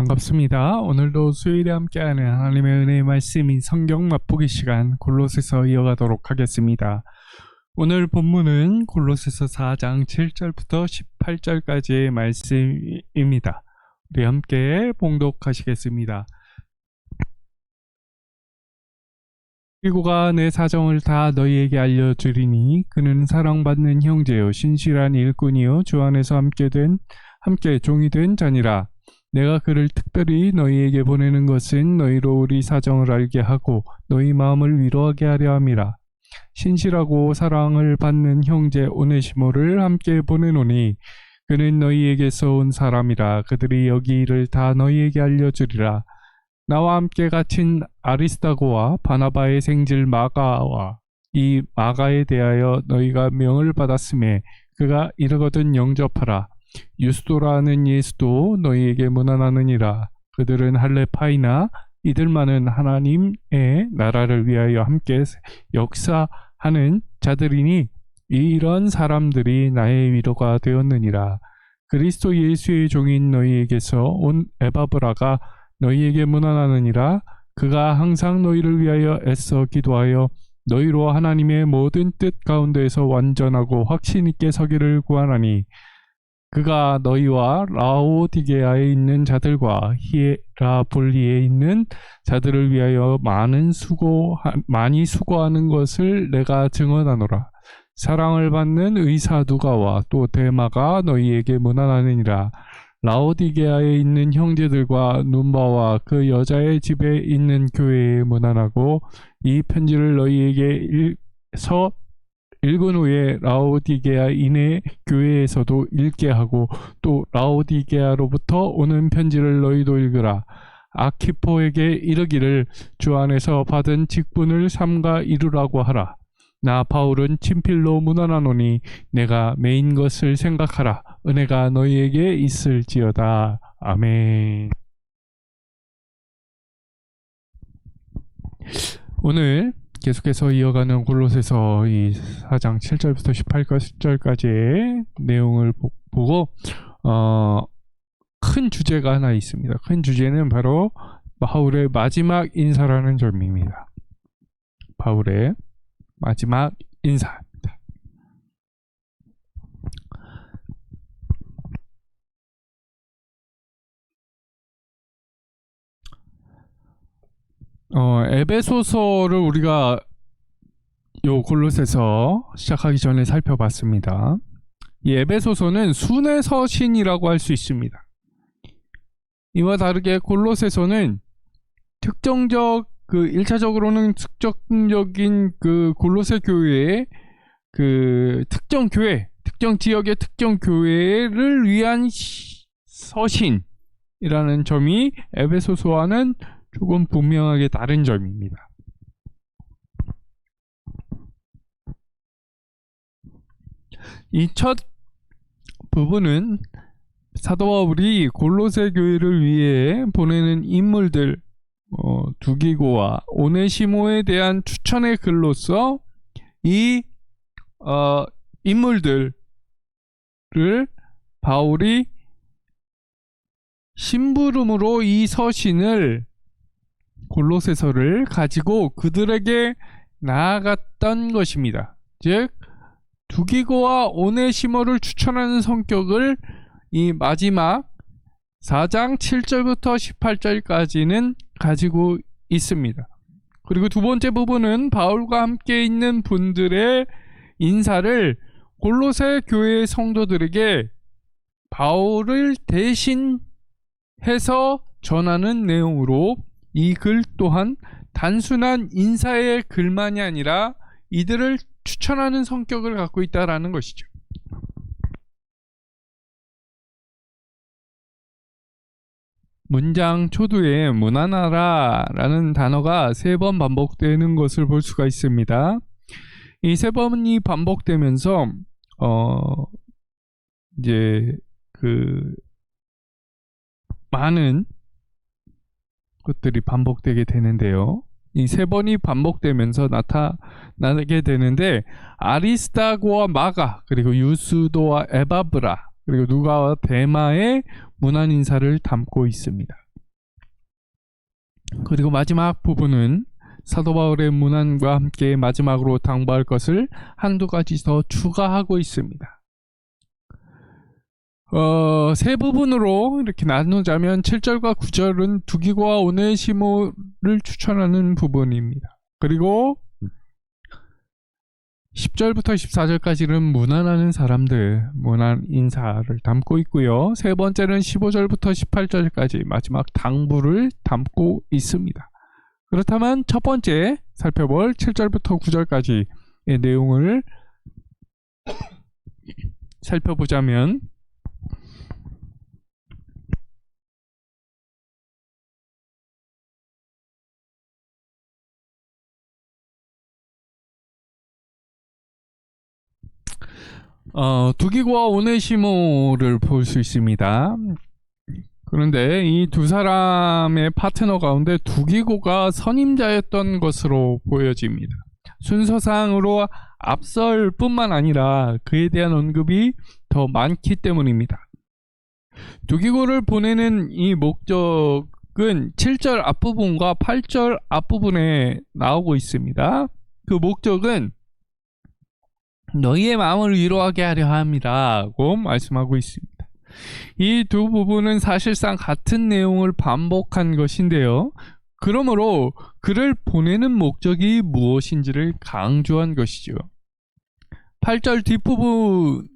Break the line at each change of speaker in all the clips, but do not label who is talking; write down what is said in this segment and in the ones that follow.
반갑습니다. 오늘도 수요일에 함께하는 하나님의 은혜의 말씀인 성경 맛보기 시간 골로새서 이어가도록 하겠습니다. 오늘 본문은 골로새서 4장 7절부터 18절까지의 말씀입니다. 우리 함께 봉독하시겠습니다. 그리고가 내 사정을 다 너희에게 알려주리니 그는 사랑받는 형제요 신실한 일꾼이요 주 안에서 함께 종이 된 자니라. 내가 그를 특별히 너희에게 보내는 것은 너희로 우리 사정을 알게 하고 너희 마음을 위로하게 하려 함이라. 신실하고 사랑을 받는 형제 오네시모를 함께 보내노니 그는 너희에게서 온 사람이라. 그들이 여기 일을 다 너희에게 알려주리라. 나와 함께 갇힌 아리스다고와 바나바의 생질 마가와 이 마가에 대하여 너희가 명을 받았음에 그가 이르거든 영접하라. 유스도라는 예수도 너희에게 문안하느니라. 그들은 할레파이나 이들만은 하나님의 나라를 위하여 함께 역사하는 자들이니 이런 사람들이 나의 위로가 되었느니라. 그리스도 예수의 종인 너희에게서 온 에바브라가 너희에게 문안하느니라. 그가 항상 너희를 위하여 애써 기도하여 너희로 하나님의 모든 뜻 가운데에서 완전하고 확신 있게 서기를 구하나니 그가 너희와 라오디게아에 있는 자들과 히에라볼리에 있는 자들을 위하여 많이 수고하는 것을 내가 증언하노라. 사랑을 받는 의사 누가와 또 데마가 너희에게 문안하느니라. 라오디게아에 있는 형제들과 눈바와 그 여자의 집에 있는 교회에 문안하고 이 편지를 너희에게 읽은 후에 라오디게아 이내 교회에서도 읽게 하고 또 라오디게아로부터 오는 편지를 너희도 읽으라. 아키포에게 이르기를 주 안에서 받은 직분을 삼가 이루라고 하라. 나 바울은 친필로 문안하노니 내가 매인 것을 생각하라. 은혜가 너희에게 있을지어다. 아멘. 오늘 계속해서 이어가는 골로새서 이 4장 7절부터 18절까지의 내용을 보고 큰 주제가 하나 있습니다. 큰 주제는 바로 바울의 마지막 인사라는 점입니다. 바울의 마지막 인사입니다. 에베소서를 우리가 요 골로새서 시작하기 전에 살펴봤습니다. 이 에베소서는 순회 서신이라고 할 수 있습니다. 이와 다르게 골로새서는 특정적 1차적으로는 특정적인 골로새 교회의 특정 지역의 특정 교회를 위한 서신이라는 점이 에베소서와는 조금 분명하게 다른 점입니다. 이 첫 부분은 사도 바울이 골로새 교회를 위해 보내는 인물들 두기고와 오네시모에 대한 추천의 글로서 이 인물들을 바울이 심부름으로 이 서신을 골로새서를 가지고 그들에게 나아갔던 것입니다. 즉 두기고와 오네시모를 추천하는 성격을 이 마지막 4장 7절부터 18절까지는 가지고 있습니다. 그리고 두 번째 부분은 바울과 함께 있는 분들의 인사를 골로새 교회의 성도들에게 바울을 대신해서 전하는 내용으로 이 글 또한 단순한 인사의 글만이 아니라 이들을 추천하는 성격을 갖고 있다라는 것이죠. 문장 초두에 문안하라 라는 단어가 3번 반복되는 것을 볼 수가 있습니다. 이 3번이 반복되면서 이제 많은 것들이 반복되게 되는데요. 이 3번이 반복되면서 나타나게 되는데 아리스다고와 마가 그리고 유스도와 에바브라 그리고 누가와 데마의 문안 인사를 담고 있습니다. 그리고 마지막 부분은 사도 바울의 문안과 함께 마지막으로 당부할 것을 한두 가지 더 추가하고 있습니다. 세 부분으로 이렇게 나누자면 7절과 9절은 두기고와 오네시모를 추천하는 부분입니다. 그리고 10절부터 14절까지는 문안하는 사람들, 문안 인사를 담고 있고요. 세 번째는 15절부터 18절까지 마지막 당부를 담고 있습니다. 그렇다면 첫 번째 살펴볼 7절부터 9절까지의 내용을 살펴보자면 두기고와 오네시모를 볼 수 있습니다. 그런데 이 두 사람의 파트너 가운데 두기고가 선임자였던 것으로 보여집니다. 순서상으로 앞설 뿐만 아니라 그에 대한 언급이 더 많기 때문입니다. 두기고를 보내는 이 목적은 7절 앞부분과 8절 앞부분에 나오고 있습니다. 그 목적은 너희의 마음을 위로하게 하려 함이라고 말씀하고 있습니다. 이 두 부분은 사실상 같은 내용을 반복한 것인데요. 그러므로 그를 보내는 목적이 무엇인지를 강조한 것이죠. 8절 뒷부분에서도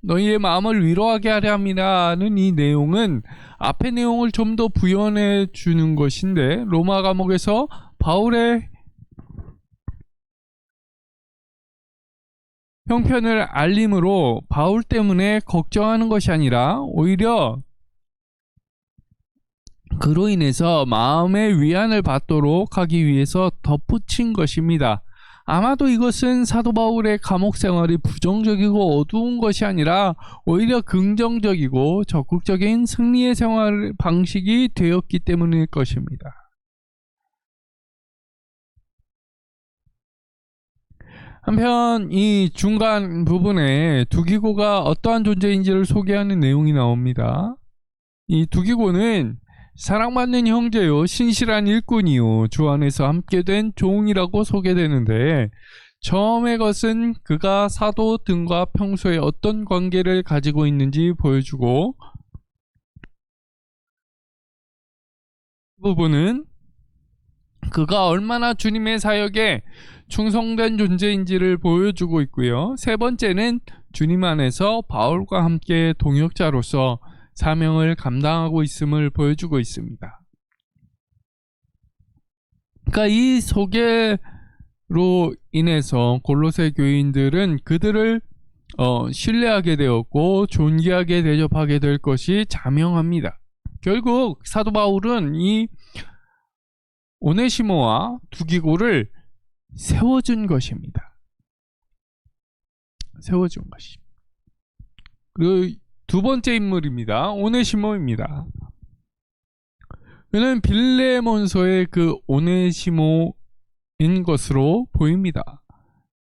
너희의 마음을 위로하게 하려 함이라는 이 내용은 앞의 내용을 좀 더 부연해 주는 것인데 로마 감옥에서 바울의 형편을 알림으로 바울 때문에 걱정하는 것이 아니라 오히려 그로 인해서 마음의 위안을 받도록 하기 위해서 덧붙인 것입니다. 아마도 이것은 사도 바울의 감옥 생활이 부정적이고 어두운 것이 아니라 오히려 긍정적이고 적극적인 승리의 생활 방식이 되었기 때문일 것입니다. 한편 이 중간 부분에 두기고가 어떠한 존재인지를 소개하는 내용이 나옵니다. 이 두기고는 사랑받는 형제요 신실한 일꾼이요 주 안에서 함께 된 종이라고 소개되는데 처음의 것은 그가 사도 등과 평소에 어떤 관계를 가지고 있는지 보여주고 그 부분은 그가 얼마나 주님의 사역에 충성된 존재인지를 보여주고 있고요. 세 번째는 주님 안에서 바울과 함께 동역자로서 사명을 감당하고 있음을 보여주고 있습니다. 그러니까 이 소개로 인해서 골로새 교인들은 그들을 신뢰하게 되었고 존귀하게 대접하게 될 것이 자명합니다. 결국 사도 바울은 이 오네시모와 두기고를 세워준 것입니다. 세워준 것입니다. 그리고 두 번째 인물입니다. 오네시모입니다. 그는 빌레몬서의 그 오네시모인 것으로 보입니다.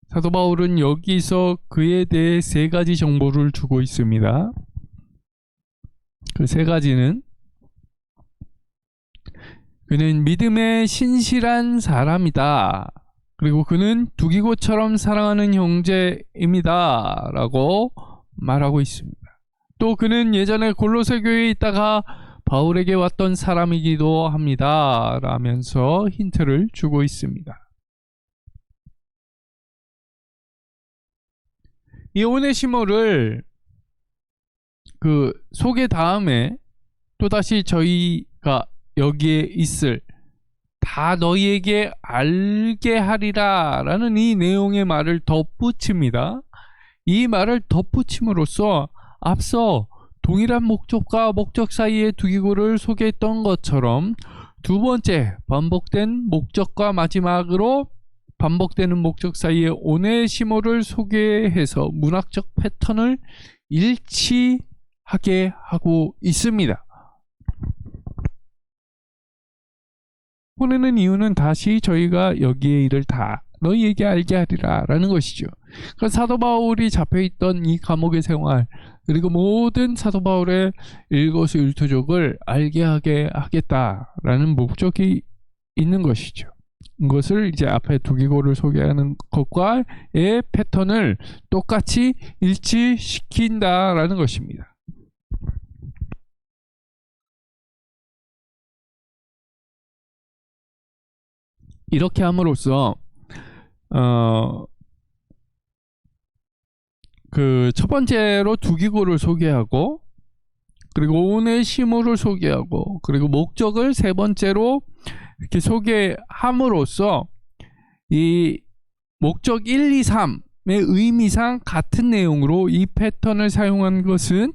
사도 바울은 여기서 그에 대해 세 가지 정보를 주고 있습니다. 그 세 가지는 그는 믿음에 신실한 사람이다. 그리고 그는 두기고처럼 사랑하는 형제입니다. 라고 말하고 있습니다. 또 그는 예전에 골로새 교회에 있다가 바울에게 왔던 사람이기도 합니다. 라면서 힌트를 주고 있습니다. 이 오네시모를 그 소개 다음에 또다시 저희가 여기에 있을 다 너희에게 알게 하리라 라는 이 내용의 말을 덧붙입니다. 이 말을 덧붙임으로써 앞서 동일한 목적과 목적 사이의 두기고를 소개했던 것처럼 두 번째 반복된 목적과 마지막으로 반복되는 목적 사이의 오네시모를 소개해서 문학적 패턴을 일치하게 하고 있습니다. 보내는 이유는 다시 저희가 여기에 이를 다 너희에게 알게 하리라 라는 것이죠. 그 사도 바울이 잡혀있던 이 감옥의 생활, 그리고 모든 사도 바울의 일거수일투족을 알게 하게 하겠다라는 목적이 있는 것이죠. 이것을 이제 앞에 두기고를 소개하는 것과의 패턴을 똑같이 일치시킨다라는 것입니다. 이렇게 함으로써 그 첫 번째로 두기고를 소개하고, 그리고 오네시모를 소개하고, 그리고 목적을 세 번째로 이렇게 소개함으로써 이 목적 1, 2, 3의 의미상 같은 내용으로 이 패턴을 사용한 것은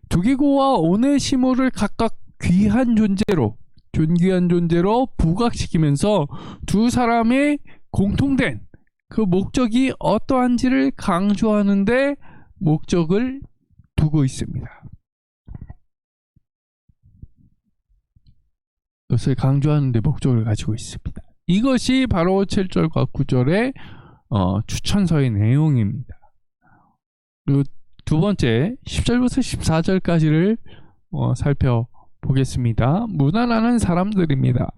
두기고와 오네시모를 각각 귀한 존재로, 존귀한 존재로 부각시키면서 두 사람의 공통된 그 목적이 어떠한지를 강조하는데 목적을 두고 있습니다. 이것을 강조하는데 목적을 가지고 있습니다. 이것이 바로 7절과 9절의 추천서의 내용입니다. 그리고 두 번째 10절부터 14절까지를 살펴보겠습니다. 무난하는 사람들입니다.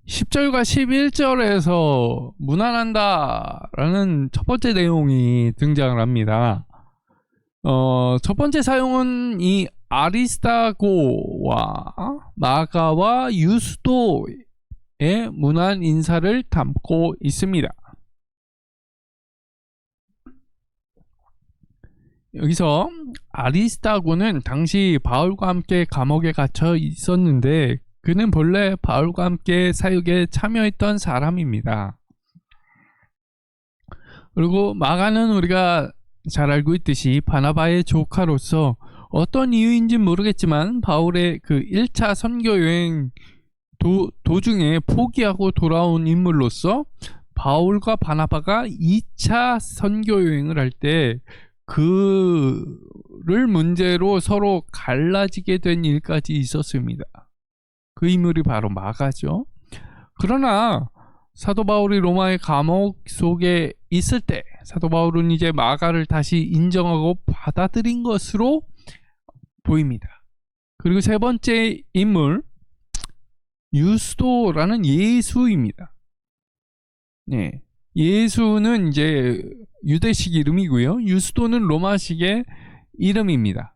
10절과 11절에서 무난한다 라는 첫 번째 내용이 등장을 합니다. 첫 번째 사용은 이 아리스타고와 마가와 유스도의 무난 인사를 담고 있습니다. 여기서 아리스타고는 당시 바울과 함께 감옥에 갇혀 있었는데 그는 본래 바울과 함께 사역에 참여했던 사람입니다. 그리고 마가는 우리가 잘 알고 있듯이 바나바의 조카로서 어떤 이유인지 모르겠지만 바울의 그 1차 선교 여행 도중에 포기하고 돌아온 인물로서 바울과 바나바가 2차 선교 여행을 할 때 그를 문제로 서로 갈라지게 된 일까지 있었습니다. 그 인물이 바로 마가죠. 그러나 사도 바울이 로마의 감옥 속에 있을 때 사도 바울은 이제 마가를 다시 인정하고 받아들인 것으로 보입니다. 그리고 세 번째 인물 유스도라는 예수입니다. 네, 예수는 이제 유대식 이름이고요. 유스도는 로마식의 이름입니다.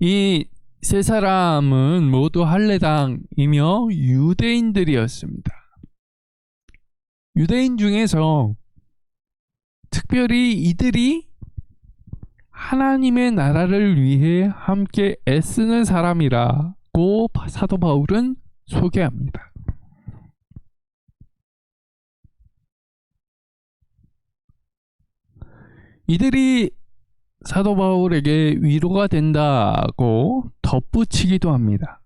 이 세 사람은 모두 할례당이며 유대인들이었습니다. 유대인 중에서 특별히 이들이 하나님의 나라를 위해 함께 애쓰는 사람이라고 사도 바울은 소개합니다. 이들이 사도 바울에게 위로가 된다고 덧붙이기도 합니다.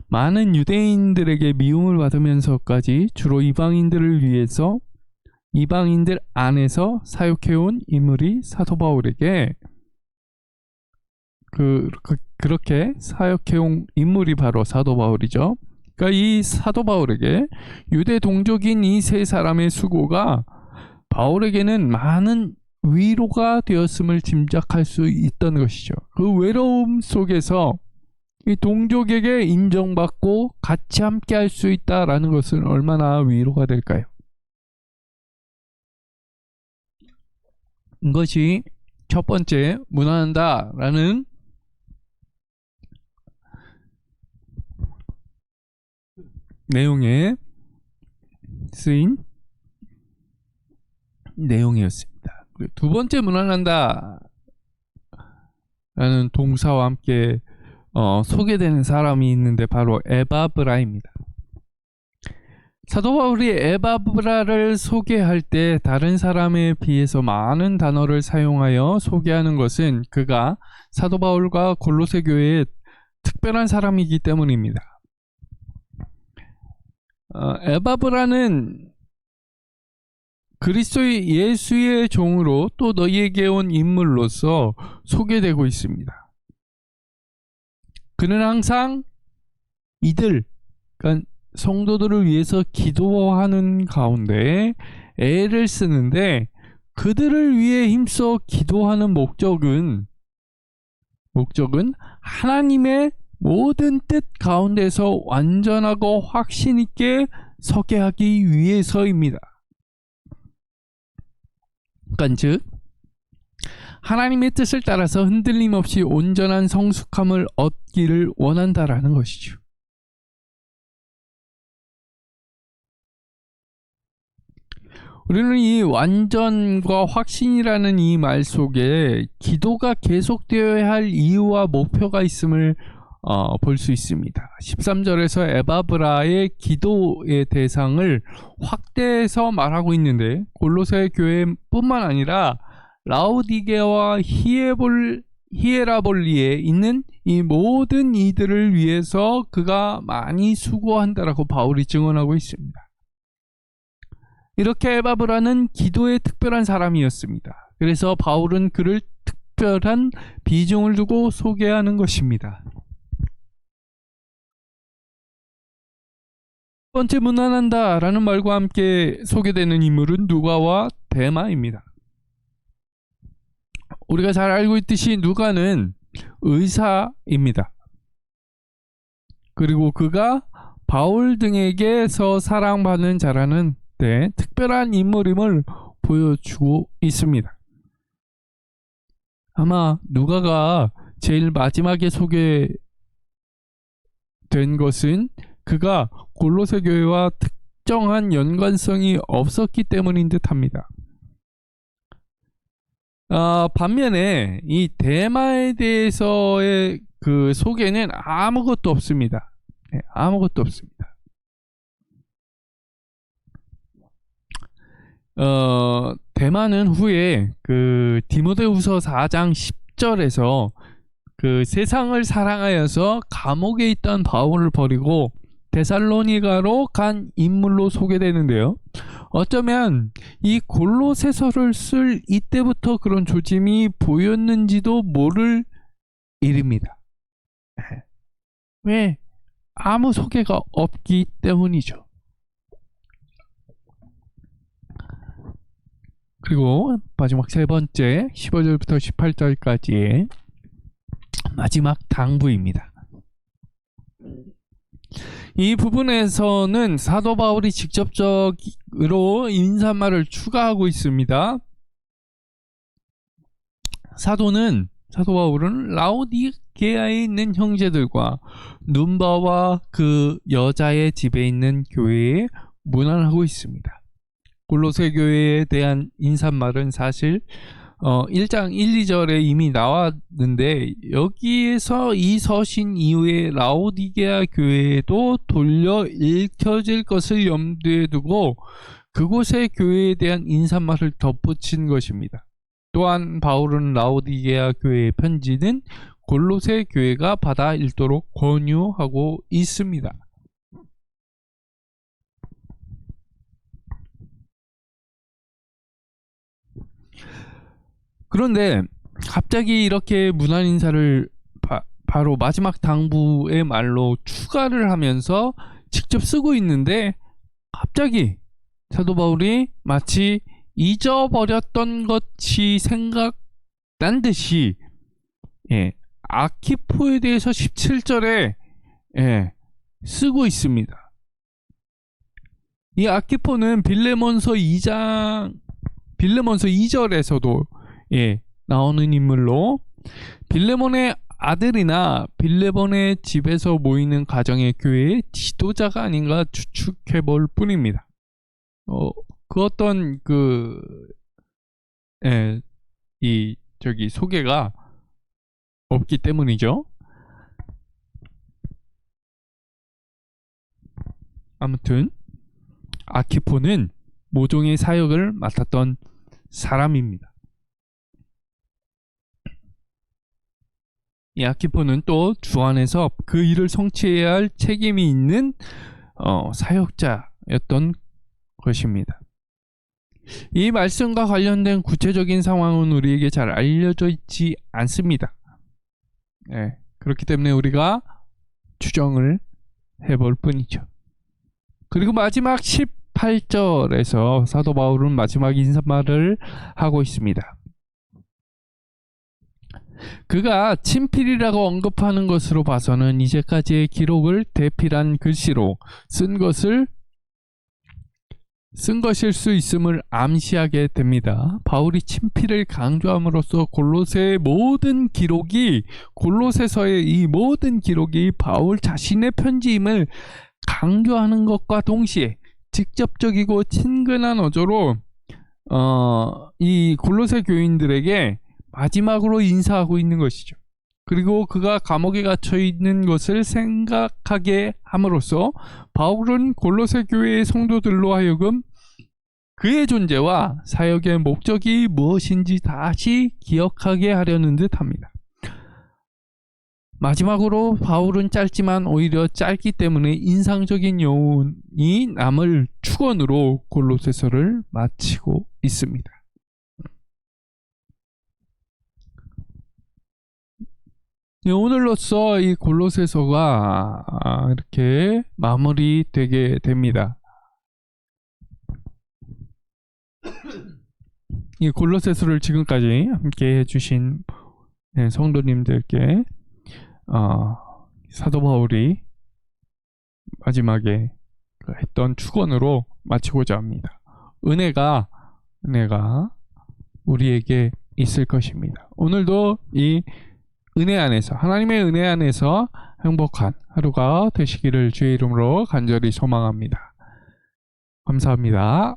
많은 유대인들에게 미움을 받으면서까지 주로 이방인들을 위해서 이방인들 안에서 사역해온 인물이 사도 바울에게 그렇게 사역해온 인물이 바로 사도 바울이죠. 그러니까 이 사도 바울에게 유대 동족인 이 세 사람의 수고가 바울에게는 많은 위로가 되었음을 짐작할 수 있던 것이죠. 그 외로움 속에서 이 동족에게 인정받고 같이 함께 할 수 있다라는 것은 얼마나 위로가 될까요? 이것이 첫 번째 무난하다라는 내용에 쓰인 내용이었습니다. 두 번째 무난한다 라는 동사와 함께 소개되는 사람이 있는데 바로 에바브라입니다. 사도 바울이 에바브라를 소개할 때 다른 사람에 비해서 많은 단어를 사용하여 소개하는 것은 그가 사도 바울과 골로새 교회의 특별한 사람이기 때문입니다. 에바브라는 그리스도의 예수의 종으로 또 너희에게 온 인물로서 소개되고 있습니다. 그는 항상 이들, 그러니까 성도들을 위해서 기도하는 가운데 애를 쓰는데, 그들을 위해 힘써 기도하는 목적은 하나님의 모든 뜻 가운데서 완전하고 확신 있게 서게 하기 위해서입니다. 그러니까 즉 하나님의 뜻을 따라서 흔들림 없이 온전한 성숙함을 얻기를 원한다라는 것이죠. 우리는 이 완전과 확신이라는 이 말 속에 기도가 계속되어야 할 이유와 목표가 있음을 볼 수 있습니다. 13절에서 에바브라의 기도의 대상을 확대해서 말하고 있는데, 골로새 교회뿐만 아니라 라오디게와 히에라볼리에 있는 이 모든 이들을 위해서 그가 많이 수고한다라고 바울이 증언하고 있습니다. 이렇게 에바브라는 기도에 특별한 사람이었습니다. 그래서 바울은 그를 특별한 비중을 두고 소개하는 것입니다. 첫 번째, 무난한다 라는 말과 함께 소개되는 인물은 누가와 데마입니다. 우리가 잘 알고 있듯이 누가는 의사입니다. 그리고 그가 바울 등에게서 사랑받는 자라는 특별한 인물임을 보여주고 있습니다. 아마 누가가 제일 마지막에 소개된 것은 그가 골로새 교회와 특정한 연관성이 없었기 때문인 듯합니다. 반면에 이 데마에 대해서의 그 소개는 아무것도 없습니다. 아무것도 없습니다. 데마는 후에 그 디모데후서 4장 10절에서 그 세상을 사랑하여서 감옥에 있던 바울을 버리고 데살로니가로 간 인물로 소개되는데요. 어쩌면 이 골로새서를 쓸 이때부터 그런 조짐이 보였는지도 모를 일입니다. 왜? 아무 소개가 없기 때문이죠. 그리고 마지막 세 번째 15절부터 18절까지의 마지막 당부입니다. 이 부분에서는 사도 바울이 직접적으로 인사말을 추가하고 있습니다. 사도 바울은 라오디게아에 있는 형제들과 눈바와 그 여자의 집에 있는 교회에 문안하고 있습니다. 골로새 교회에 대한 인사말은 사실 1장 1, 2절에 이미 나왔는데, 여기에서 이 서신 이후에 라오디게아 교회에도 돌려 읽혀질 것을 염두에 두고 그곳의 교회에 대한 인사말을 덧붙인 것입니다. 또한 바울은 라오디게아 교회의 편지는 골로새 교회가 받아 읽도록 권유하고 있습니다. 그런데 갑자기 이렇게 문안 인사를 바로 마지막 당부의 말로 추가를 하면서 직접 쓰고 있는데, 갑자기 사도 바울이 마치 잊어버렸던 것이 생각난 듯이 아키포에 대해서 17절에 쓰고 있습니다. 이 아키포는 빌레몬서 2절에서도 나오는 인물로, 빌레몬의 아들이나 빌레몬의 집에서 모이는 가정의 교회의 지도자가 아닌가 추측해 볼 뿐입니다. 그 어떤 소개가 없기 때문이죠. 아무튼 아키포는 모종의 사역을 맡았던 사람입니다. 이 아키포는 또 주 안에서 그 일을 성취해야 할 책임이 있는 사역자였던 것입니다. 이 말씀과 관련된 구체적인 상황은 우리에게 잘 알려져 있지 않습니다. 네, 그렇기 때문에 우리가 추정을 해볼 뿐이죠. 그리고 마지막 18절에서 사도 바울은 마지막 인사말을 하고 있습니다. 그가 친필이라고 언급하는 것으로 봐서는 이제까지의 기록을 대필한 글씨로 쓴 것일 수 있음을 암시하게 됩니다. 바울이 친필을 강조함으로써 골로새의 모든 기록이, 골로새서의 이 모든 기록이 바울 자신의 편지임을 강조하는 것과 동시에 직접적이고 친근한 어조로 이 골로새 교인들에게 마지막으로 인사하고 있는 것이죠. 그리고 그가 감옥에 갇혀 있는 것을 생각하게 함으로써 바울은 골로새 교회의 성도들로 하여금 그의 존재와 사역의 목적이 무엇인지 다시 기억하게 하려는 듯 합니다. 마지막으로 바울은 짧지만 오히려 짧기 때문에 인상적인 여운이 남을 축원으로 골로새서를 마치고 있습니다. 오늘로써 이 골로새서가 이렇게 마무리되게 됩니다. 이 골로새서를 지금까지 함께 해주신 성도님들께 사도 바울이 마지막에 했던 축원으로 마치고자 합니다. 은혜가 우리에게 있을 것입니다. 오늘도 이 은혜 안에서, 하나님의 은혜 안에서 행복한 하루가 되시기를 주의 이름으로 간절히 소망합니다. 감사합니다.